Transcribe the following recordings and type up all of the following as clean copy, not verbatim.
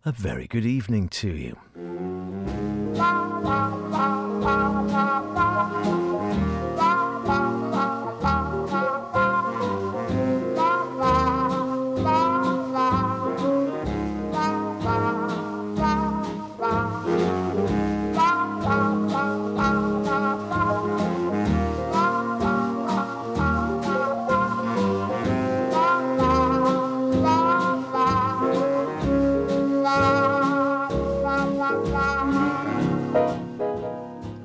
A very good evening to you.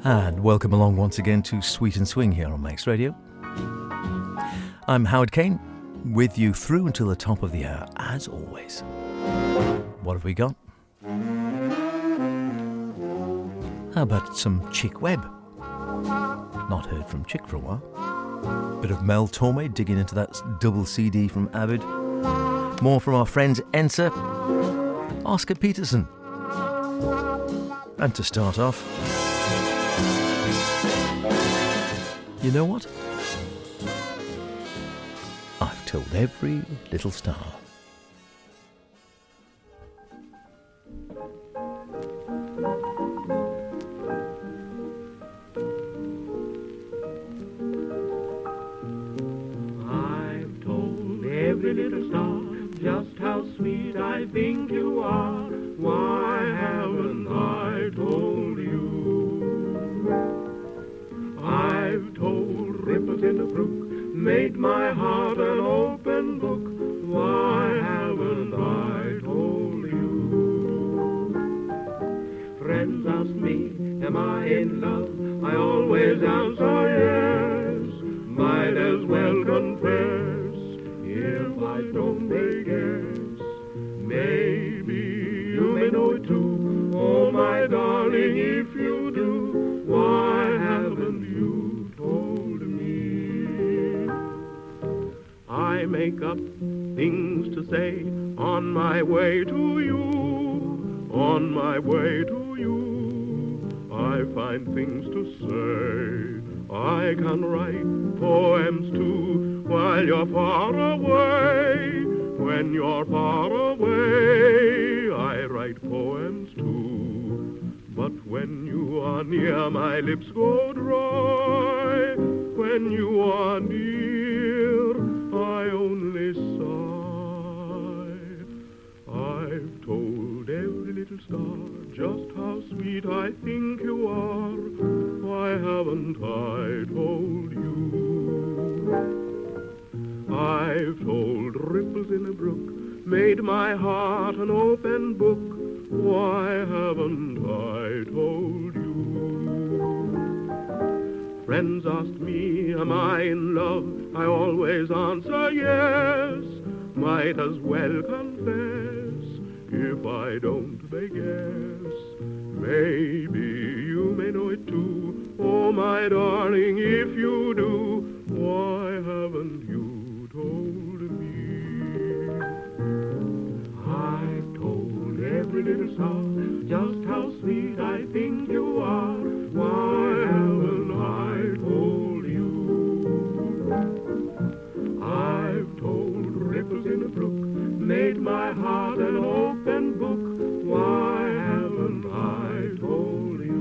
And welcome along once again to Sweet and Swing here on Max Radio. I'm Howard Kane, with you through until the top of the hour, as always. What have we got? How about some Chick Webb? Not heard from Chick for a while. Bit of Mel Torme digging into that double CD from Avid. More from our friends Ensa, Oscar Peterson. And to start off, you know what? I've told every little star. I've told every little star just how sweet I think you are. Why haven't I told you? I've told ripples in the brook, made my heart an open book. Why haven't I told you? Friends ask me, am I in love? I always answer yes. Might as well confess, if I don't they guess. Maybe you may know it too. Oh my darling, if you do, why haven't you told me? I make up things to say on my way to you, on my way to you. I find things to say. I can write poems too while you're far away. When you're far away, I write poems too. But when you are near, my lips go dry. When you are near, I only sigh. I've told every little star just how sweet I think you are. Why haven't I told you? I've told ripples in a brook, made my heart an open book. Why haven't I told you? Friends ask me, am I in love? I always answer yes. Might as well confess, if I don't they guess. Maybe you may know it too. Oh my darling, if you do, why haven't you told me? I've told every little star just how sweet I think you are. Why haven't I told you? I've told ripples in a brook, made my heart an open book. Why haven't I told you?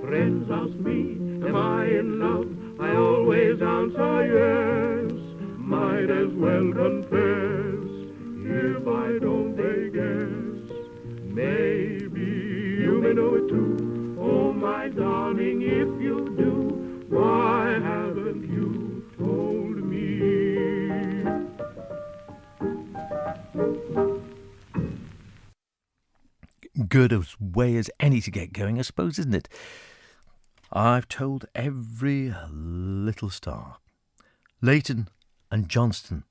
Friends ask me, am I in love? I always answer yes. Might as well confess, if I don't they guess. Maybe you may know it too. Oh my darling, if you do, why haven't you told me? Good as way as any to get going, I suppose, isn't it? I've told every little star. Layton and Johnston,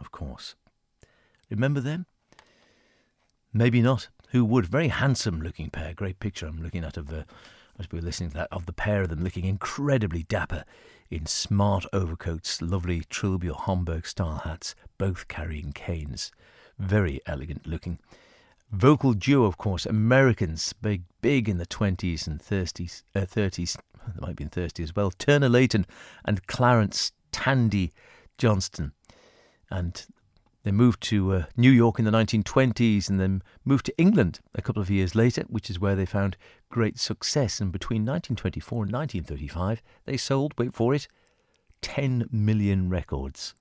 of course. Remember them? Maybe not. Who would? Very handsome looking pair. Great picture I'm looking at of as we were listening to that, of the pair of them looking incredibly dapper in smart overcoats, lovely Trilby or Homburg style hats, both carrying canes. Very elegant looking. Vocal duo, of course, Americans, big in the 20s and 30s. There might have been 30 as well. Turner Layton and Clarence Tandy Johnston. And They moved to New York in the 1920s and then moved to England a couple of years later, which is where they found great success. And between 1924 and 1935, they sold, wait for it, 10 million records.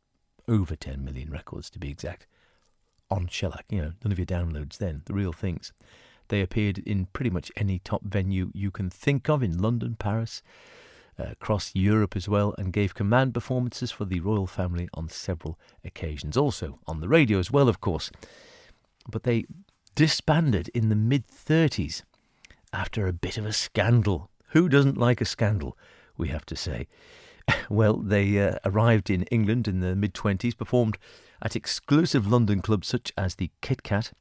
Over 10 million records, to be exact. On shellac, none of your downloads then, the real things. They appeared in pretty much any top venue you can think of, in London, Paris, across Europe as well, and gave command performances for the royal family on several occasions. Also on the radio as well, of course. But they disbanded in the mid-30s after a bit of a scandal. Who doesn't like a scandal, we have to say? Well, they arrived in England in the mid-20s, performed at exclusive London clubs such as the Kit Kat.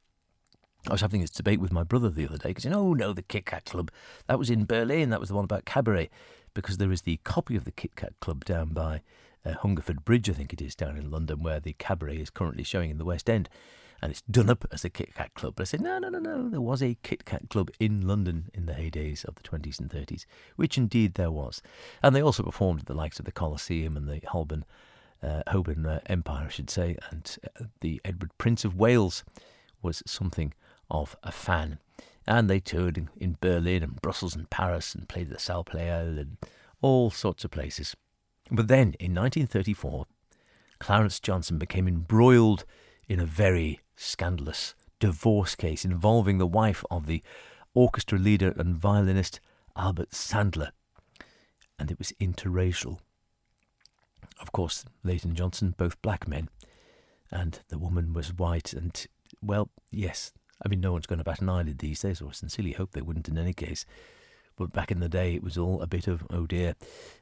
I was having this debate with my brother the other day, because, no, the Kit Kat Club, that was in Berlin, that was the one about cabaret, because there is the copy of the Kit Kat Club down by Hungerford Bridge, I think it is, down in London, where the cabaret is currently showing in the West End, and it's done up as the Kit Kat Club. But I said, no, there was a Kit Kat Club in London in the heydays of the 20s and 30s, which indeed there was. And they also performed at the likes of the Colosseum and the Holborn Empire, I should say, and the Edward Prince of Wales was something of a fan. And they toured in Berlin and Brussels and Paris and played at the Salle Pleyel and all sorts of places. But then, in 1934, Clarence Johnson became embroiled in a very scandalous divorce case involving the wife of the orchestra leader and violinist Albert Sandler. And it was interracial. Of course, Layton and Johnston, both black men, and the woman was white. And, well, yes, no one's going to bat an eyelid these days, or I sincerely hope they wouldn't in any case. But back in the day, it was all a bit of, oh dear.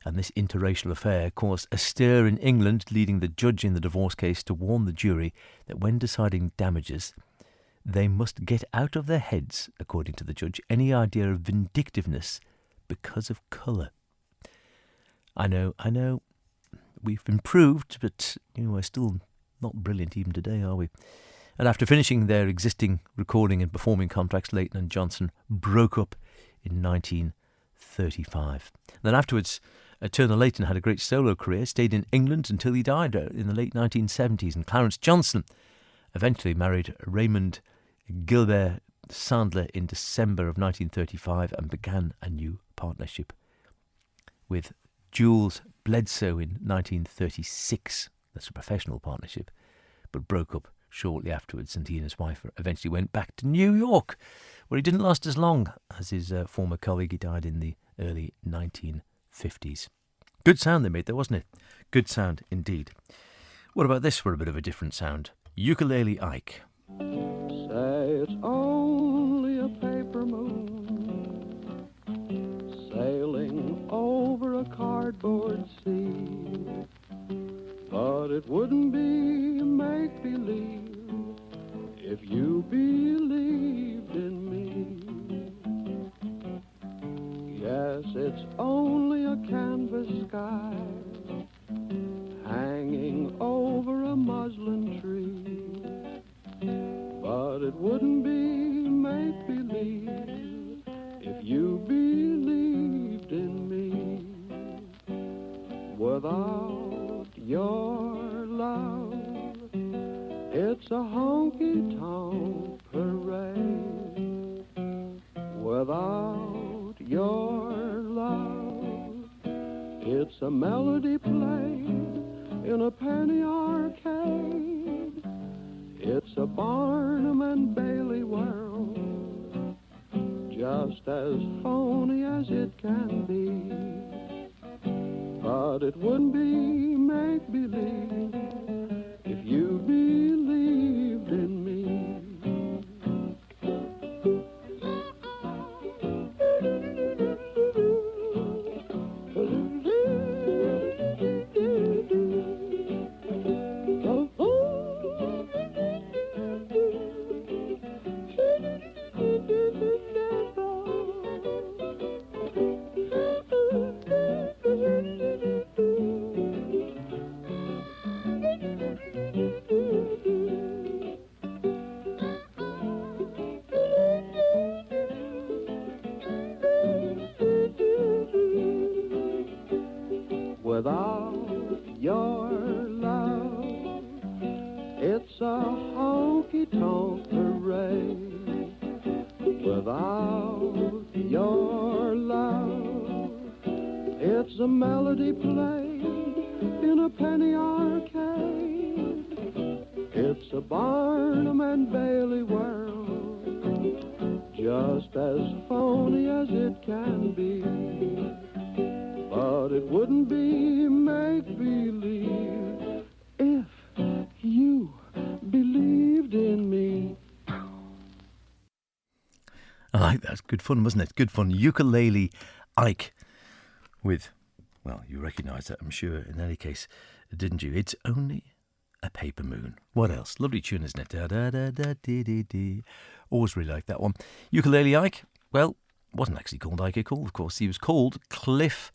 And this interracial affair caused a stir in England, leading the judge in the divorce case to warn the jury that when deciding damages, they must get out of their heads, according to the judge, any idea of vindictiveness because of colour. I know, we've improved, but we're still not brilliant even today, are we? And after finishing their existing recording and performing contracts, Layton and Johnston broke up in 1935. Then afterwards, Turner Layton had a great solo career, stayed in England until he died in the late 1970s, and Clarence Johnson eventually married Raymond Gilbert Sandler in December of 1935 and began a new partnership with Jules Bledsoe in 1936. That's a professional partnership, but broke up shortly afterwards, and he and his wife eventually went back to New York, where he didn't last as long as his former colleague. He died in the early 1950s. Good sound they made there, wasn't it? Good sound indeed. What about this for a bit of a different sound? Ukulele Ike. Say it's only a paper moon sailing over a cardboard sea, but it wouldn't be make-believe if you believed in me. Yes, it's only a canvas sky hanging over a muslin tree, but it wouldn't be make-believe if you believed in me. Without your love, it's a honky-tonk parade. Without your love, it's a melody played in a penny arcade. It's a Barnum and Bailey world, just as phony as it can be. But it wouldn't be make-believe if you believed in me. melody played in a penny arcade. It's a Barnum and Bailey world, just as phony as it can be. But it wouldn't be make-believe if you believed in me. I like that. Good fun, wasn't it? Good fun. Ukulele Ike with, well, you recognise that, I'm sure, in any case, didn't you? It's only a paper moon. What else? Lovely tune, isn't it? Da, da, da, da, dee, dee, dee. Always really like that one. Ukulele Ike, well, wasn't actually called Ike Cole, of course. He was called Cliff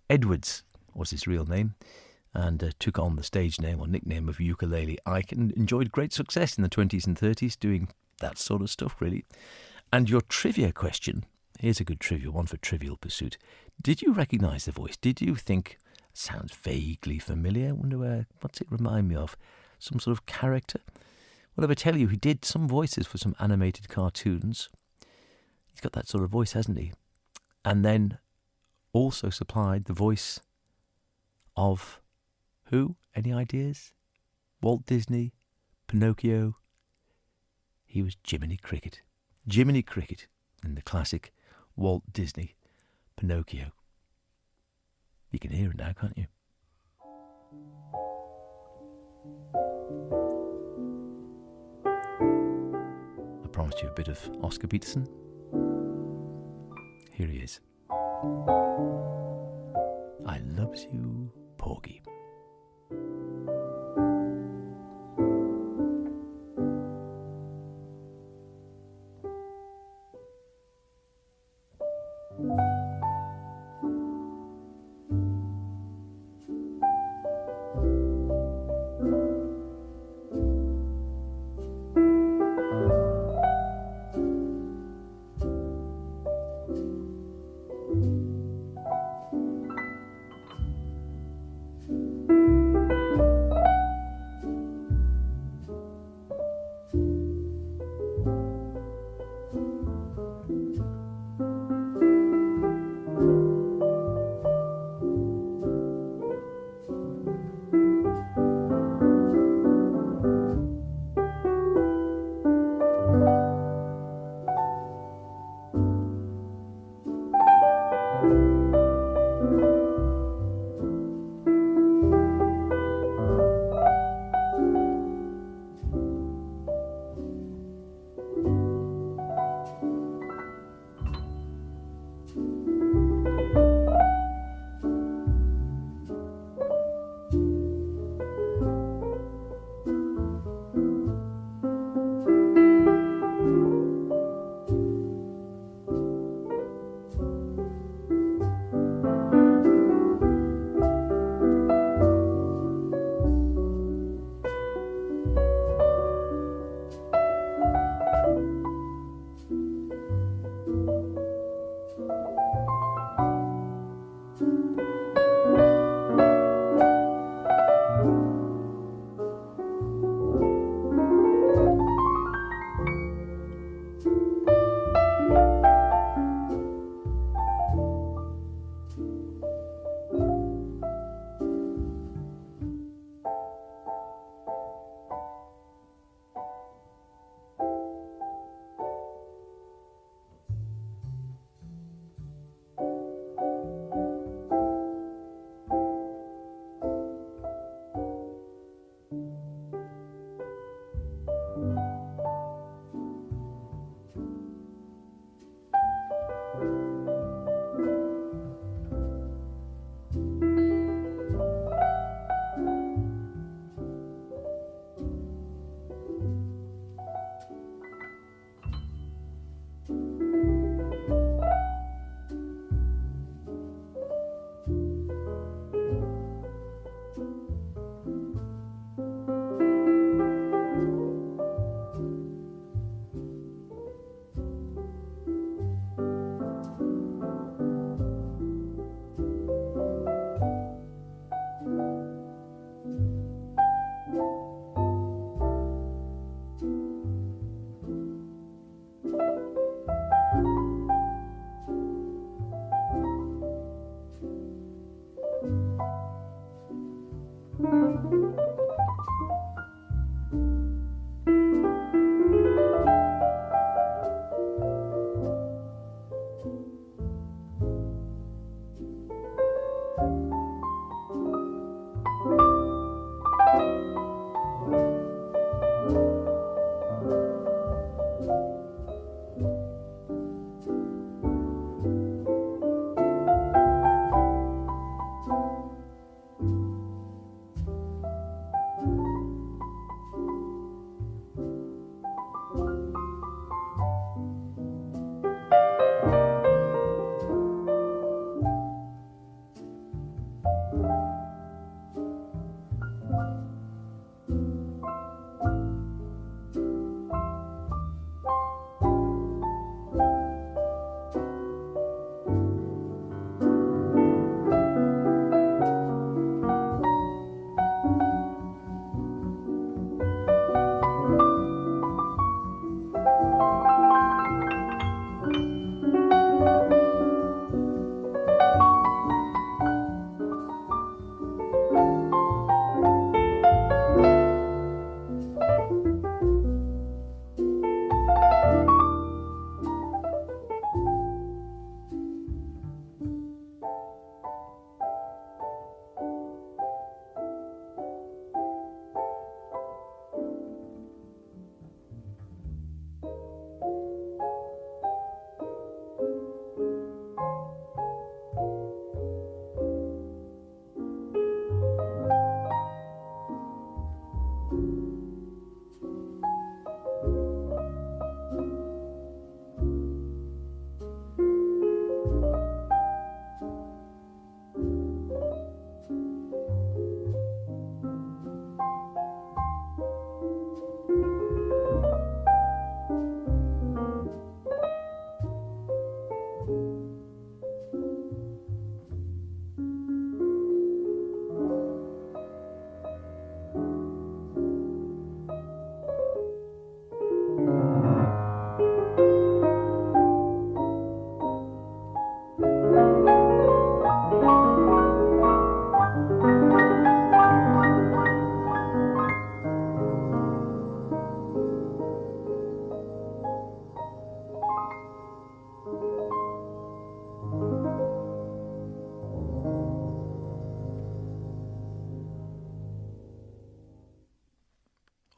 Edwards, was his real name, and took on the stage name or nickname of Ukulele Ike and enjoyed great success in the 20s and 30s doing that sort of stuff, really. And your trivia question, here's a good trivia one for Trivial Pursuit. Did you recognise the voice? Did you think, sounds vaguely familiar, I wonder what's it remind me of? Some sort of character? Well, if I tell you, he did some voices for some animated cartoons. He's got that sort of voice, hasn't he? And then also supplied the voice of who? Any ideas? Walt Disney? Pinocchio? He was Jiminy Cricket. Jiminy Cricket in the classic Walt Disney Pinocchio. You can hear it now, can't you? I promised you a bit of Oscar Peterson. Here he is. I loves you, Porgy.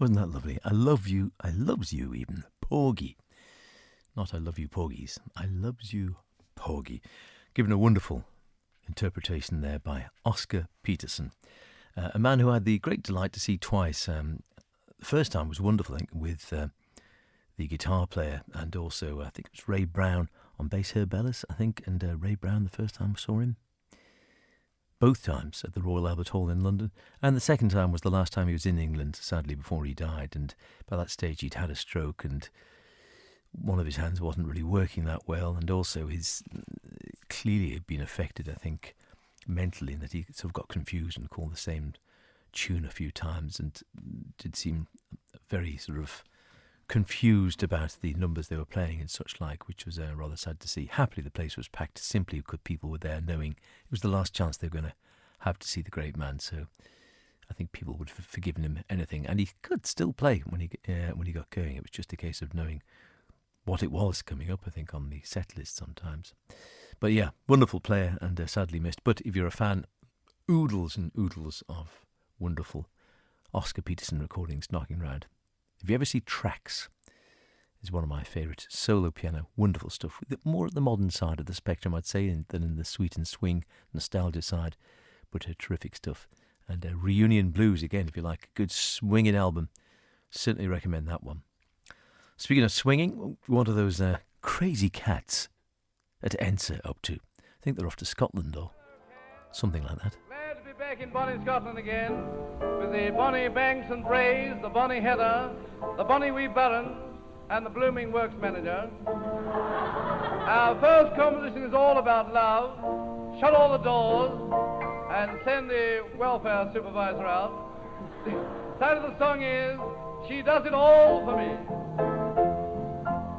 Wasn't that lovely? I love you, I loves you even. Porgy. Not I love you, Porgies. I loves you, Porgy. Given a wonderful interpretation there by Oscar Peterson, a man who I had the great delight to see twice. The first time was wonderful, I think, with the guitar player, and also I think it was Ray Brown on bass, Herb Ellis, I think, and Ray Brown the first time I saw him. Both times at the Royal Albert Hall in London, and the second time was the last time he was in England, sadly, before he died, and by that stage he'd had a stroke and one of his hands wasn't really working that well, and also his clearly had been affected, I think, mentally, in that he sort of got confused and called the same tune a few times and did seem very sort of confused about the numbers they were playing and such like, which was rather sad to see. Happily the place was packed simply because people were there knowing it was the last chance they were going to have to see the great man, so I think people would have forgiven him anything, and he could still play when he got going. It was just a case of knowing what it was coming up, I think, on the set list sometimes. But yeah, wonderful player and sadly missed. But if you're a fan, oodles and oodles of wonderful Oscar Peterson recordings knocking round. If you ever see Tracks, is one of my favourite solo piano, wonderful stuff. More at the modern side of the spectrum, I'd say, than in the sweet and swing nostalgia side, but terrific stuff. And Reunion Blues, again, if you like, a good swinging album, certainly recommend that one. Speaking of swinging, what are those crazy cats at Ensa up to? I think they're off to Scotland or something like that. Glad to be back in bonnie Scotland again, with the bonnie banks and braes, the bonnie heather, the bonnie wee burren, and the blooming works manager. Our first composition is all about love. Shut all the doors and send the welfare supervisor out. The title of the song is She Does It All For Me.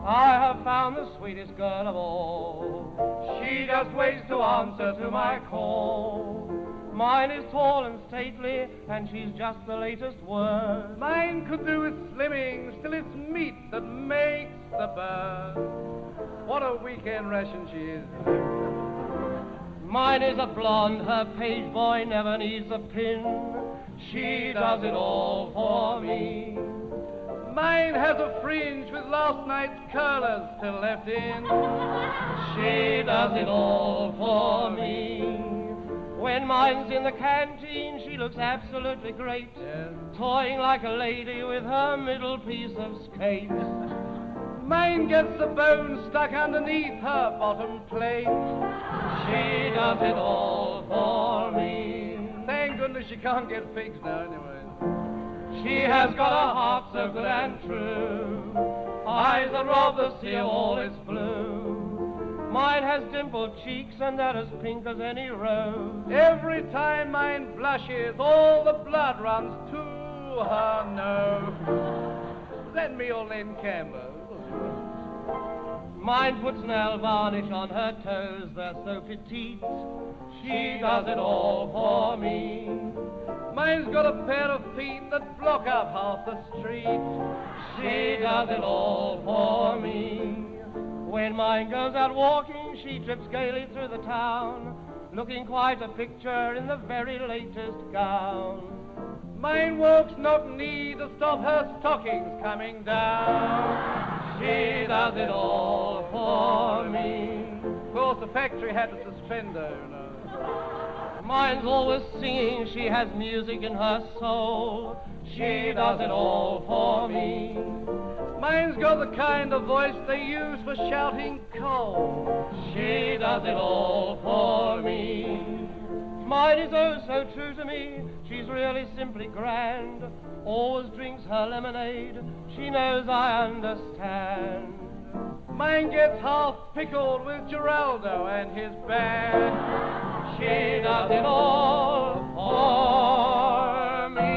I have found the sweetest girl of all. She just waits to answer to my call. Mine is tall and stately, and she's just the latest word. Mine could do with slimming, still it's meat that makes the bird. What a weekend ration she is. Mine is a blonde, her page boy never needs a pin. She does it all for me. Mine has a fringe with last night's curlers still left in. She does it all for me. When mine's in the canteen, she looks absolutely great, toying like a lady with her middle piece of skate. Mine gets the bone stuck underneath her bottom plate. She does it all for me. Thank goodness she can't get fixed now anyway. She has got a heart so good and true, eyes that rob the sea of all its blue. Mine has dimpled cheeks and they're as pink as any rose. Every time mine blushes, all the blood runs to her nose. Send me old Layton Campbell. Mine puts nail varnish on her toes, they're so petite. She does it all for me. Mine's got a pair of feet that block up half the street. She does it all for me. When mine goes out walking, she trips gaily through the town, looking quite a picture in the very latest gown. Mine walks knock-knee to stop her stockings coming down. She does it all for me. Of course, the factory had to suspend her, you know. Mine's always singing, she has music in her soul. She does it all for me. Mine's got the kind of voice they use for shouting coal. She does it all for me. Mine is oh so true to me, she's really simply grand. Always drinks her lemonade, she knows I understand. Mine gets half pickled with Geraldo and his band. She does it all for me.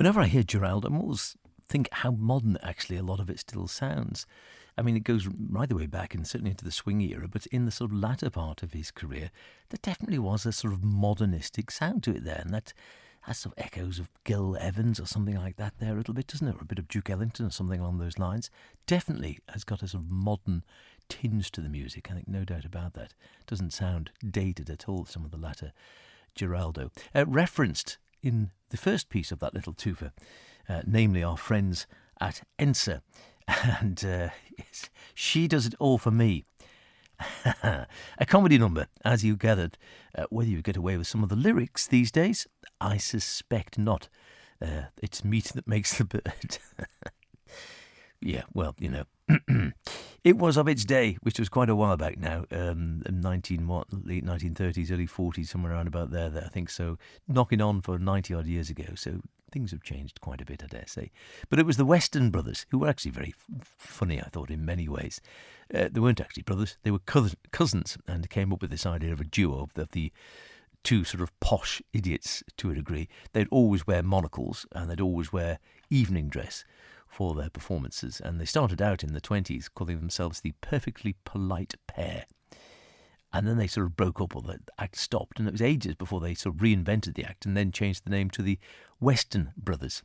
Whenever I hear Geraldo, I always think how modern actually a lot of it still sounds. I mean, it goes right the way back and certainly into the swing era, but in the sort of latter part of his career, there definitely was a sort of modernistic sound to it there, and that has sort of echoes of Gil Evans or something like that there a little bit, doesn't it? Or a bit of Duke Ellington or something along those lines. Definitely has got a sort of modern tinge to the music, I think, no doubt about that. Doesn't sound dated at all, some of the latter Geraldo. Referenced in the first piece of that little twofer, namely our friends at Ensa. And yes, She Does It All For Me. A comedy number, as you gathered. Whether you get away with some of the lyrics these days, I suspect not. It's meat that makes the bird. Yeah, well, you know. It was of its day, which was quite a while back now. Late 1930s, early 40s, somewhere around about there, I think so. Knocking on for 90 odd years ago, so things have changed quite a bit, I dare say. But it was the Weston brothers, who were actually very funny, I thought, in many ways. They weren't actually brothers, they were cousins, and came up with this idea of a duo of the two sort of posh idiots to a degree. They'd always wear monocles, and they'd always wear evening dress for their performances. And they started out in the 20s calling themselves the Perfectly Polite Pair. And then they sort of broke up, or the act stopped, and it was ages before they sort of reinvented the act and then changed the name to the Weston Brothers.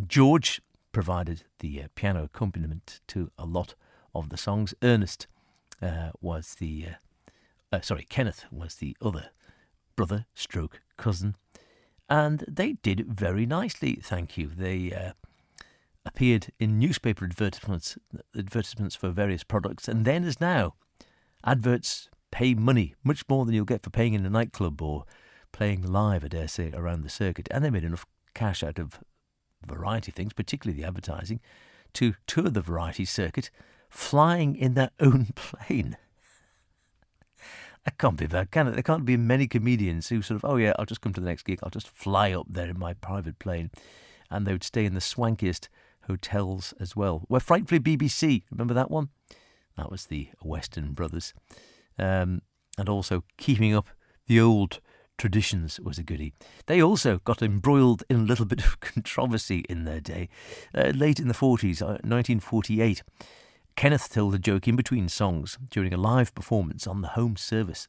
George provided the piano accompaniment to a lot of the songs. Kenneth was the other brother stroke cousin, and they did very nicely, thank you. They appeared in newspaper advertisements for various products, and then as now, adverts pay money, much more than you'll get for paying in a nightclub or playing live, I dare say, around the circuit. And they made enough cash out of variety things, particularly the advertising, to tour the variety circuit, flying in their own plane. That can't be bad, can it? There can't be many comedians who sort of, oh yeah, I'll just come to the next gig, I'll just fly up there in my private plane. And they would stay in the swankiest hotels as well. We're frightfully BBC, remember that one? That was the Weston Brothers. And also keeping up the old traditions was a goodie. They also got embroiled in a little bit of controversy in their day. Late in the 40s, 1948, Kenneth told a joke in between songs during a live performance on the home service.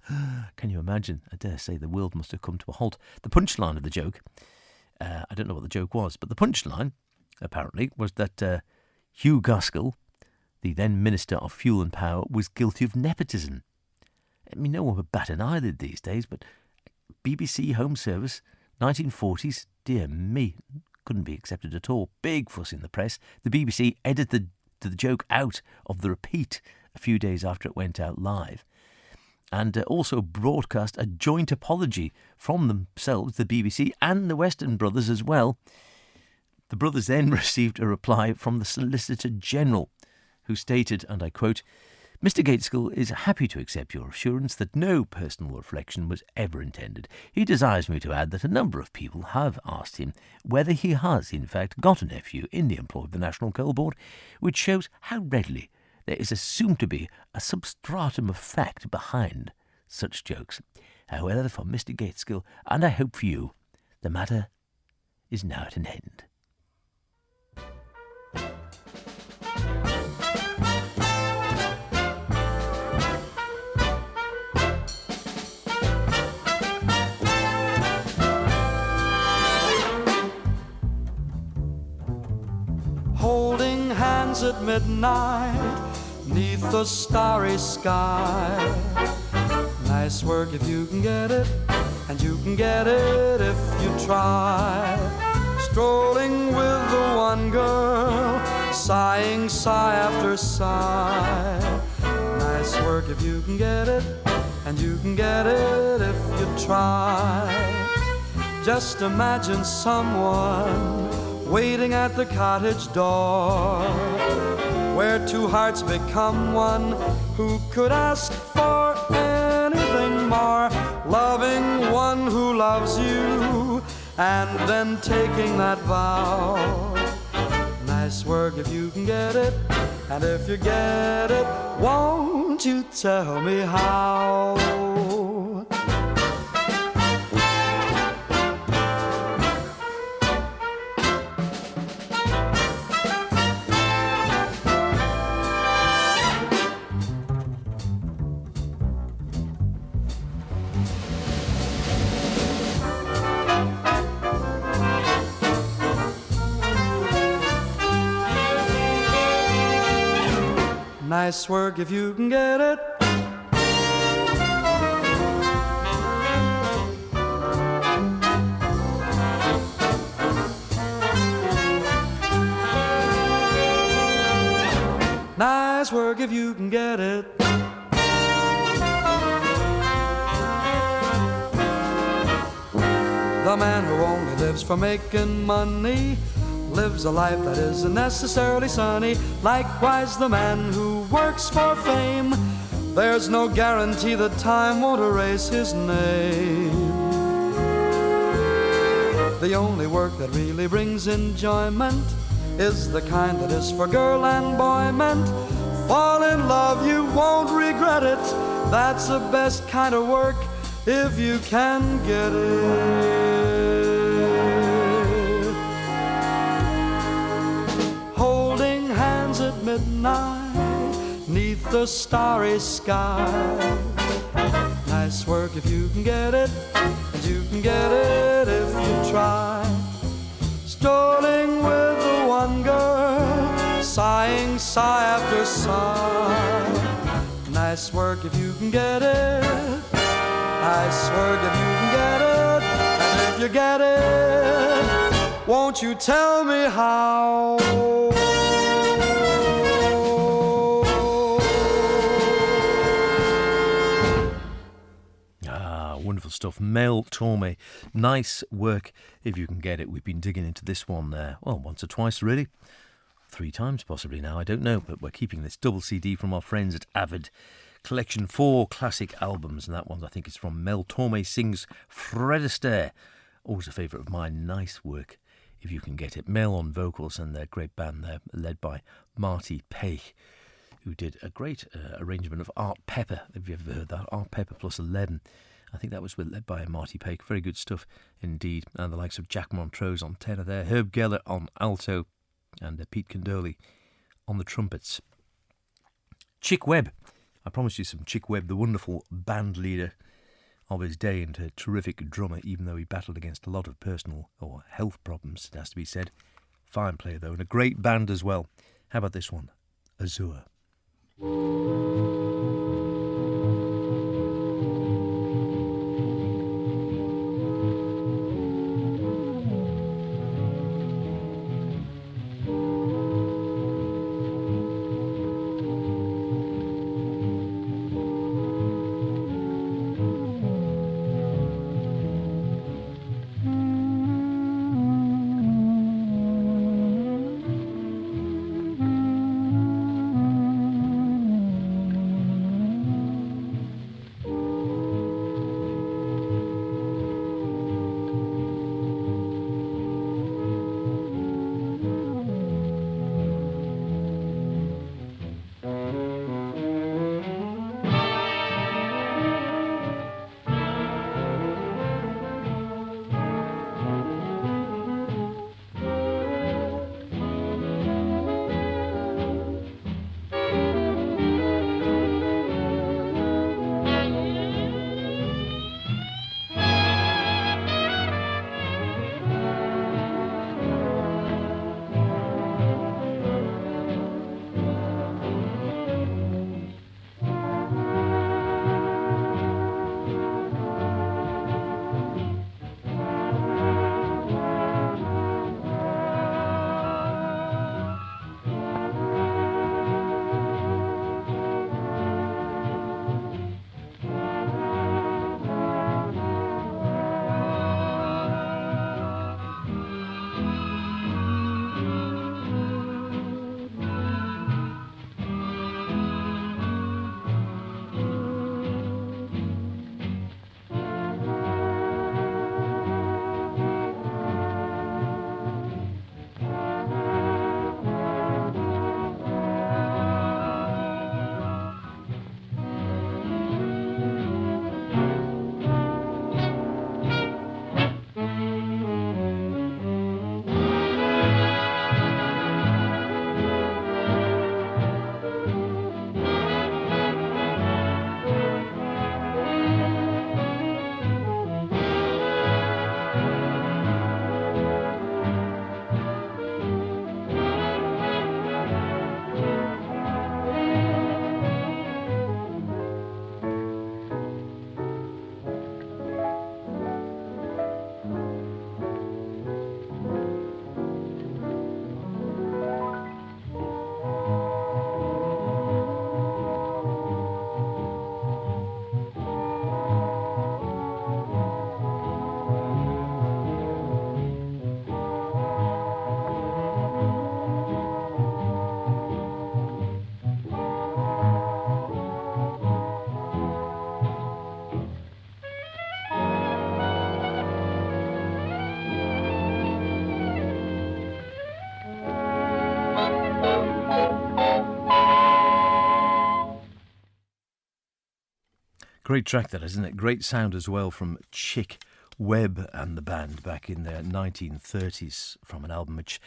Can you imagine? I dare say the world must have come to a halt. The punchline of the joke, I don't know what the joke was, but the punchline, apparently, was that Hugh Gaskell, the then Minister of Fuel and Power, was guilty of nepotism. I mean, no one would bat an eyelid these days, but BBC Home Service, 1940s, dear me, couldn't be accepted at all. Big fuss in the press. The BBC edited the joke out of the repeat a few days after it went out live, and also broadcast a joint apology from themselves, the BBC and the Weston Brothers as well. The brothers then received a reply from the Solicitor General, who stated, and I quote, "Mr. Gateskill is happy to accept your assurance that no personal reflection was ever intended. He desires me to add that a number of people have asked him whether he has, in fact, got a nephew in the employ of the National Coal Board, which shows how readily there is assumed to be a substratum of fact behind such jokes. However, for Mr. Gateskill, and I hope for you, the matter is now at an end." Holding hands at midnight, 'neath the starry sky. Nice work if you can get it, and you can get it if you try. Strolling with the one girl, sighing sigh after sigh. Nice work if you can get it, and you can get it if you try. Just imagine someone waiting at the cottage door, where two hearts become one. Who could ask for anything more? Loving one who loves you, and then taking that vow. Nice work if you can get it, and if you get it, won't you tell me how? Nice work if you can get it. Nice work if you can get it. The man who only lives for making money lives a life that isn't necessarily sunny. Likewise, the man who works for fame, there's no guarantee that time won't erase his name. The only work that really brings enjoyment is the kind that is for girl and boy meant. Fall in love, you won't regret it. That's the best kind of work if you can get it. Holding hands at midnight 'neath the starry sky. Nice work if you can get it, and you can get it if you try. Strolling with the one girl, sighing sigh after sigh. Nice work if you can get it. Nice work if you can get it. And if you get it, won't you tell me how? Wonderful stuff. Mel Torme. Nice work if you can get it. We've been digging into this one there, well, once or twice really. 3 times possibly now, I don't know, but we're keeping this double CD from our friends at Avid. Collection 4 classic albums, and that one I think is from Mel Torme sings Fred Astaire. Always a favourite of mine. Nice work if you can get it. Mel on vocals and their great band there, led by Marty Paich, who did a great arrangement of Art Pepper. Have you ever heard that? Art Pepper plus 11. I think that was led by Marty Paich. Very good stuff indeed. And the likes of Jack Montrose on tenor there, Herb Geller on alto, and Pete Condoli on the trumpets. Chick Webb. I promised you some Chick Webb, the wonderful band leader of his day and a terrific drummer, even though he battled against a lot of personal or health problems, it has to be said. Fine player though, and a great band as well. How about this one? Azure. Great track that, isn't it? Great sound as well from Chick Webb and the band back in the 1930s from an album which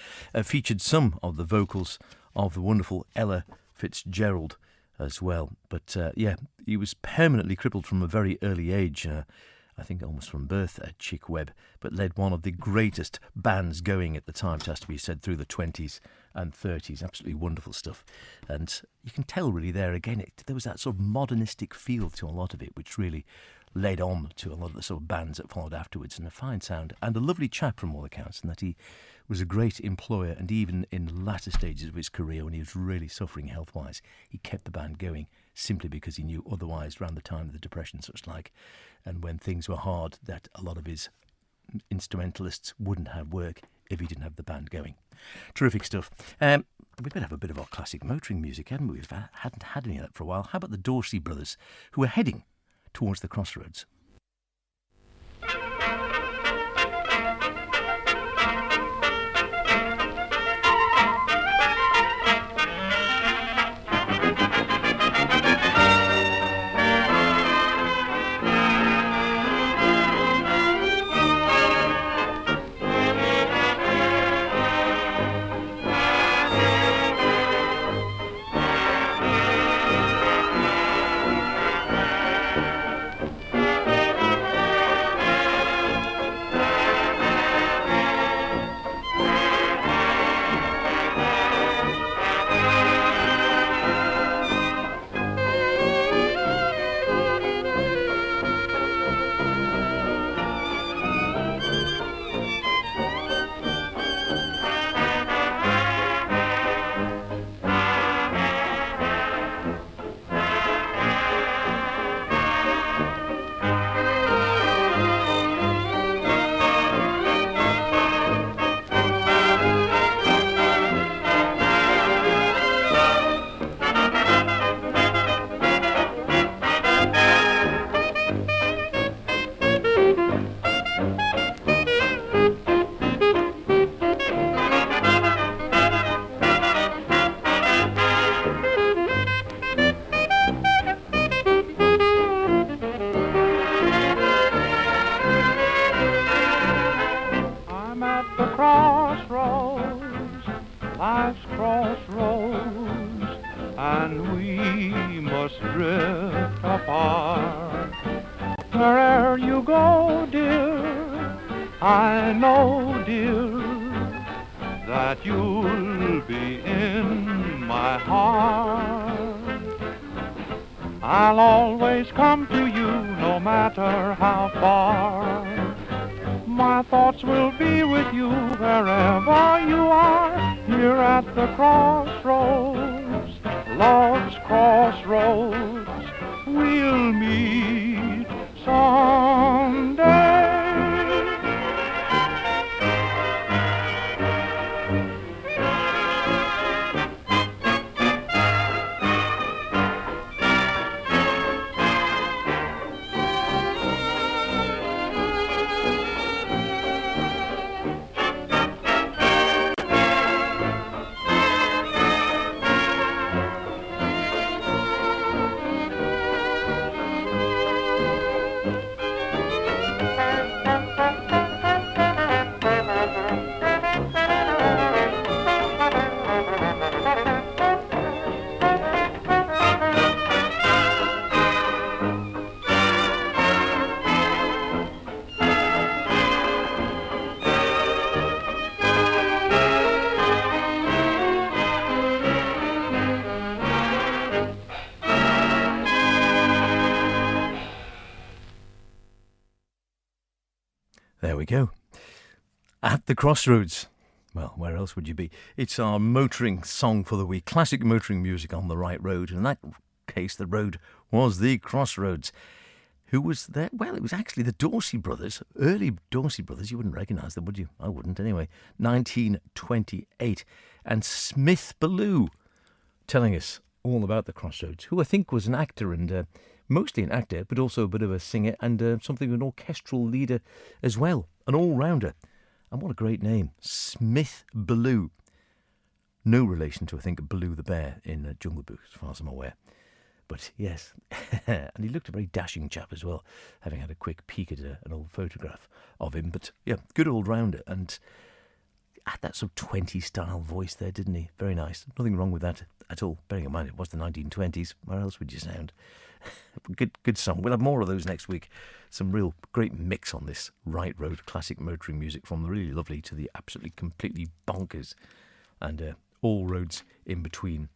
featured some of the vocals of the wonderful Ella Fitzgerald as well. But yeah, he was permanently crippled from a very early age, I think almost from birth, Chick Webb, but led one of the greatest bands going at the time, it has to be said, through the 20s and 30s. Absolutely wonderful stuff. And you can tell really there again, there was that sort of modernistic feel to a lot of it, which really led on to a lot of the sort of bands that followed afterwards, and a fine sound, and a lovely chap from all accounts, and that he was a great employer, and even in latter stages of his career when he was really suffering health-wise, he kept the band going simply because he knew otherwise around the time of the Depression such like, and when things were hard, that a lot of his instrumentalists wouldn't have work if he didn't have the band going. Terrific stuff. We better have a bit of our classic motoring music, hadn't we? We hadn't had any of that for a while. How about the Dorsey brothers, who are heading towards the crossroads? There we go. At the crossroads. Well, where else would you be? It's our motoring song for the week. Classic motoring music on the right road. And in that case, the road was the crossroads. Who was there? Well, it was actually the Dorsey brothers. Early Dorsey brothers. You wouldn't recognise them, would you? I wouldn't anyway. 1928. And Smith Ballou telling us all about the crossroads, who I think was an actor and mostly an actor, but also a bit of a singer and something of an orchestral leader as well, an all-rounder. And what a great name, Smith Ballou. No relation to, I think, Baloo the bear in Jungle Book, as far as I'm aware. But yes, and he looked a very dashing chap as well, having had a quick peek at an old photograph of him. But yeah, good old rounder, and had that sort of 20s style voice there, didn't he? Very nice. Nothing wrong with that at all. Bearing in mind it was the 1920s. Where else would you sound? Good song. We'll have more of those next week. Some real great mix on this Right Road classic motoring music, from the really lovely to the absolutely completely bonkers, and all roads in between.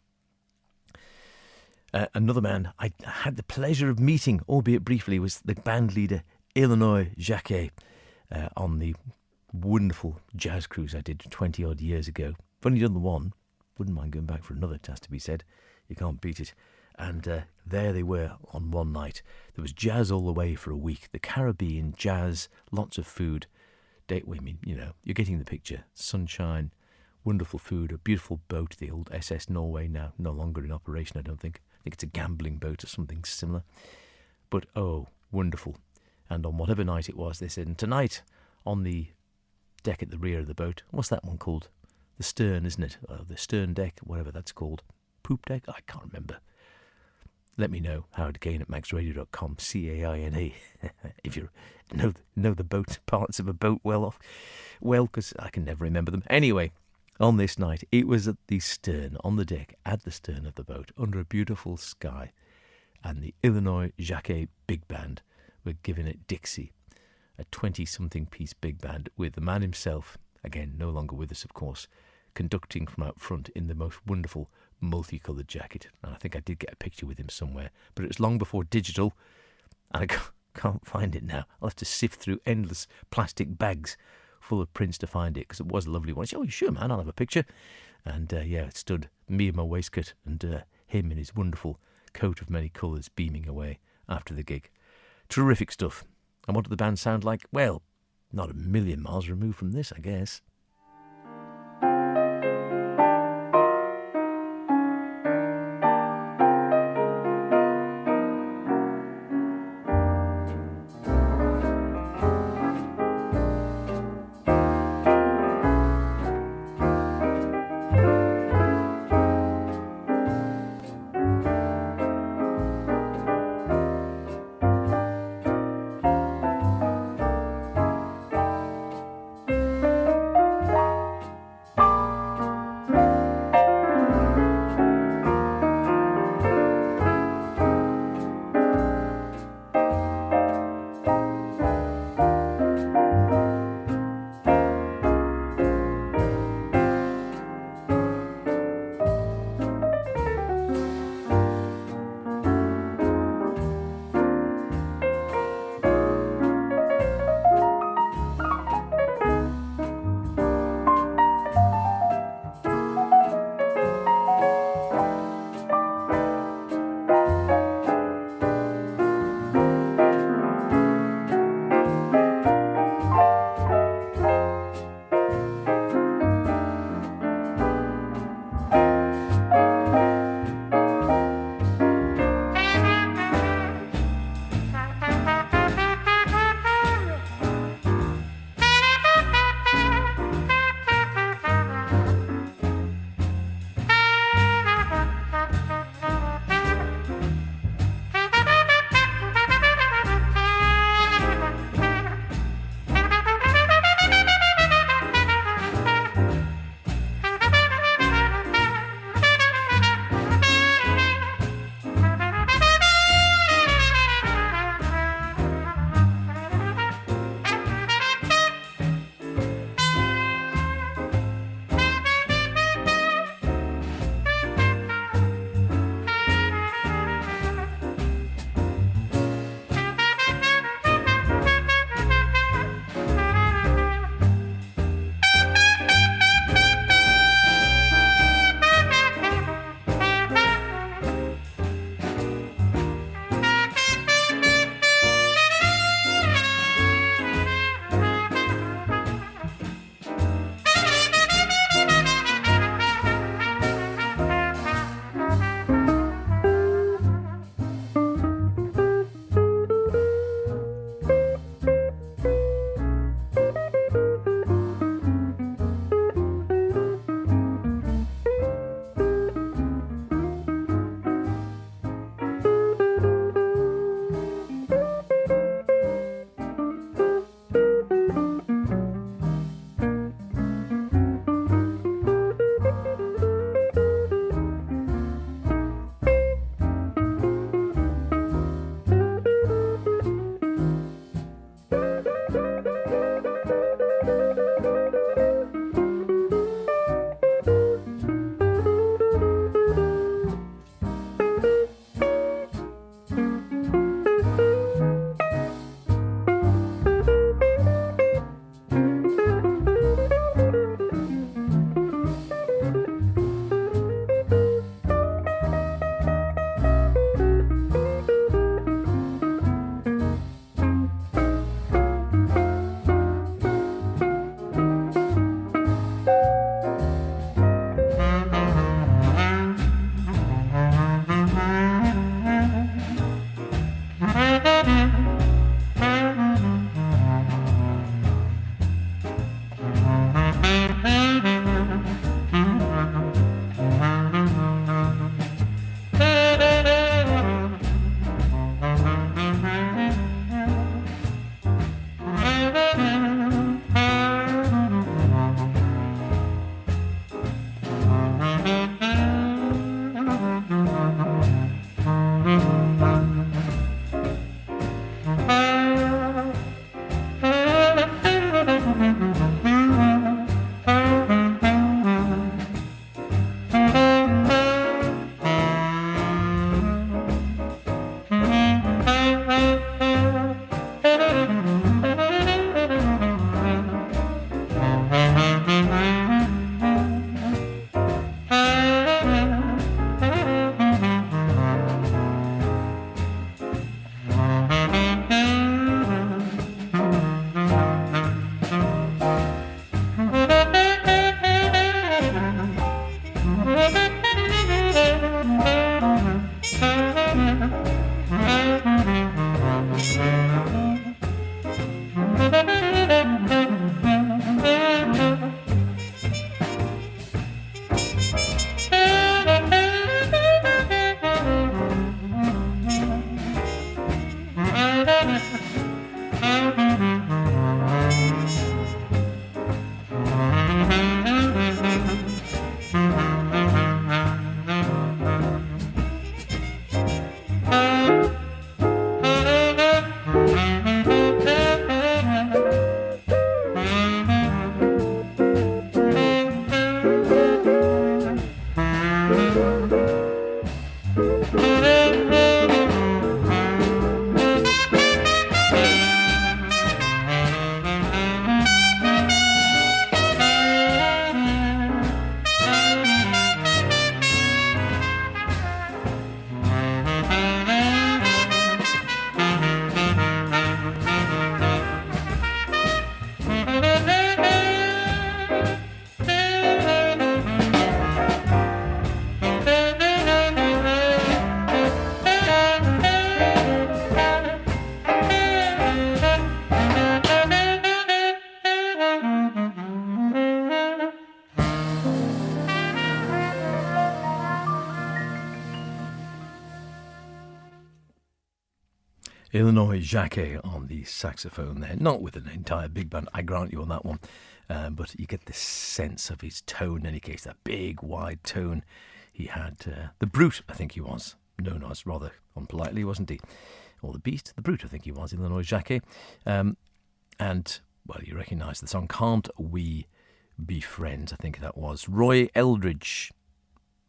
Another man I had the pleasure of meeting, albeit briefly, was the band leader Illinois Jacquet on the wonderful jazz cruise I did 20 odd years ago. I've only done the one. Wouldn't mind going back for another, it has to be said. You can't beat it. And there they were on one night. There was jazz all the way for a week. The Caribbean, jazz, lots of food. You're getting the picture. Sunshine, wonderful food, a beautiful boat, the old SS Norway, now no longer in operation, I don't think. I think it's a gambling boat or something similar. But, oh, wonderful. And on whatever night it was, they said, and tonight on the deck at the rear of the boat, what's that one called? The stern, isn't it? The stern deck, whatever that's called. Poop deck? I can't remember. Let me know, Howard Caine at maxradio.com, CAINE, if you know the boat parts of a boat well, because I can never remember them. Anyway, on this night, it was at the stern, on the deck, at the stern of the boat, under a beautiful sky, and the Illinois Jacquet Big Band were giving it Dixie, a 20-something piece big band, with the man himself, again, no longer with us, of course, conducting from out front in the most wonderful multicoloured jacket. And I think I did get a picture with him somewhere, but it was long before digital, and I can't find it now. I'll have to sift through endless plastic bags full of prints to find it, because it was a lovely one. I said, oh, sure, man, I'll have a picture. And it stood me in my waistcoat and him in his wonderful coat of many colours beaming away after the gig. Terrific stuff. And what did the band sound like? Well, not a million miles removed from this, I guess. Illinois Jacquet on the saxophone there. Not with an entire big band, I grant you on that one. But you get this sense of his tone, in any case, that big, wide tone. He had the Brute, I think he was, known as rather unpolitely, wasn't he? Or the Beast, the Brute, I think he was, Illinois Jacquet. And, well, you recognise the song Can't We Be Friends, I think that was. Roy Eldridge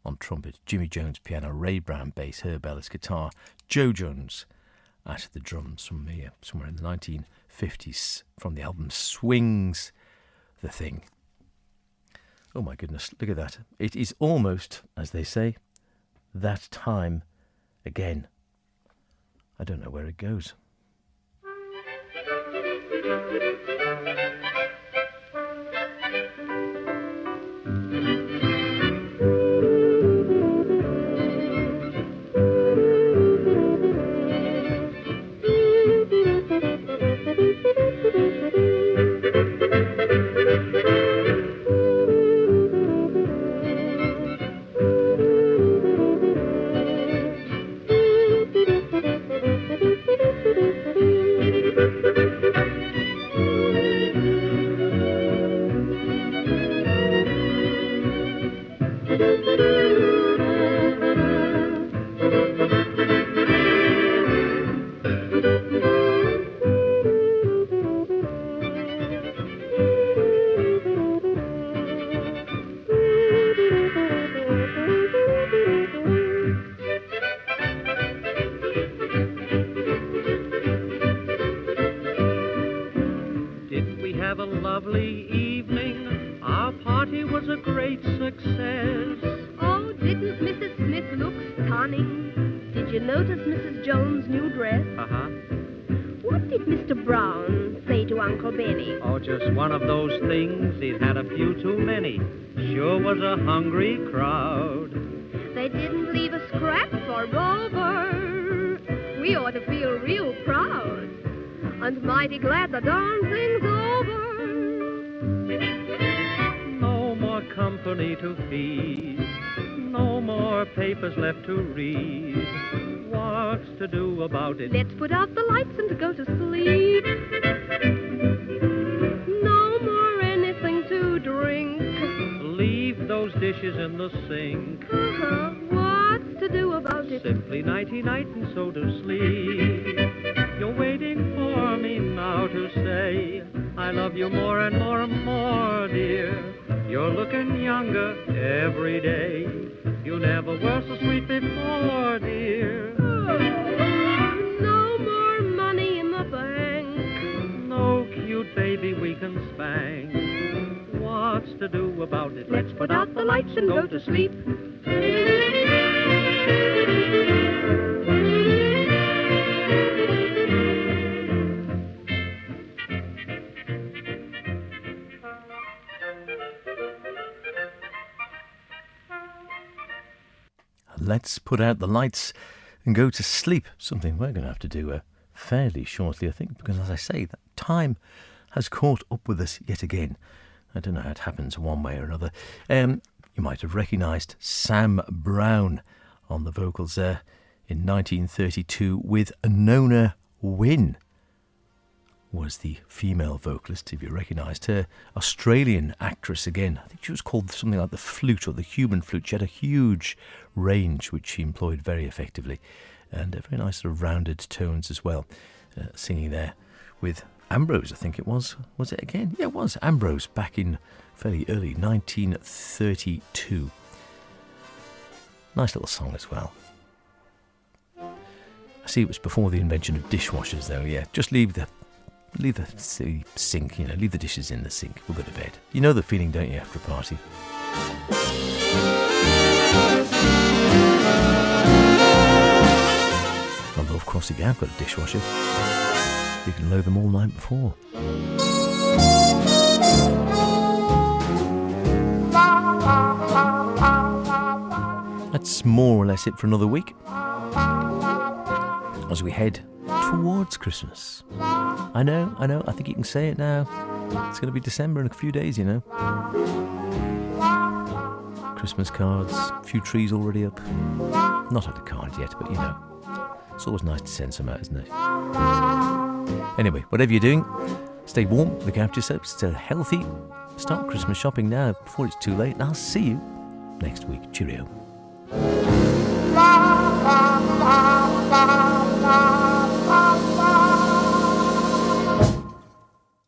on trumpet, Jimmy Jones piano, Ray Brown bass, Herb Ellis guitar, Joe Jones at the drums from here, somewhere in the 1950s, from the album Swings the Thing. Oh my goodness, look at that. It is almost, as they say, that time again. I don't know where it goes. One of those things, he'd had a few too many. Sure was a hungry crowd. They didn't leave a scrap for Rover. We ought to feel real proud and mighty glad the darn thing's over. No more company to feed, no more papers left to read. What's to do about it? Let's put out the lights and go to sleep. Those dishes in the sink. What's to do about it? Simply nighty-night and so to sleep. You're waiting for me now to say I love you more and more and more, dear. You're looking younger every day. You never were so sweet before, dear. No more money in the bank. No cute baby we can spank. What's to do about it? Let's put out the lights and go to sleep. Let's put out the lights and go to sleep. Something we're going to have to do fairly shortly, I think, because as I say, that time has caught up with us yet again. I don't know how it happens one way or another. You might have recognised Sam Brown on the vocals there in 1932 with Nona Wynne was the female vocalist, if you recognised her. Australian actress again. I think she was called something like the flute or the human flute. She had a huge range which she employed very effectively, and very nice sort of rounded tones as well, singing there with Ambrose, I think it was. Was it again? Yeah, it was Ambrose back in fairly early 1932. Nice little song as well. I see it was before the invention of dishwashers though, yeah. Just leave the sink, leave the dishes in the sink. We'll go to bed. You know the feeling, don't you, after a party? Although, of course, if you have got a dishwasher, you can load them all night before. That's more or less it for another week as we head towards Christmas. I know, I think you can say it now. It's going to be December in a few days, Christmas cards, a few trees already up. Not had a card yet, but It's always nice to send some out, isn't it? Anyway, whatever you're doing, stay warm, look after yourselves, stay healthy, start Christmas shopping now before it's too late, and I'll see you next week. Cheerio.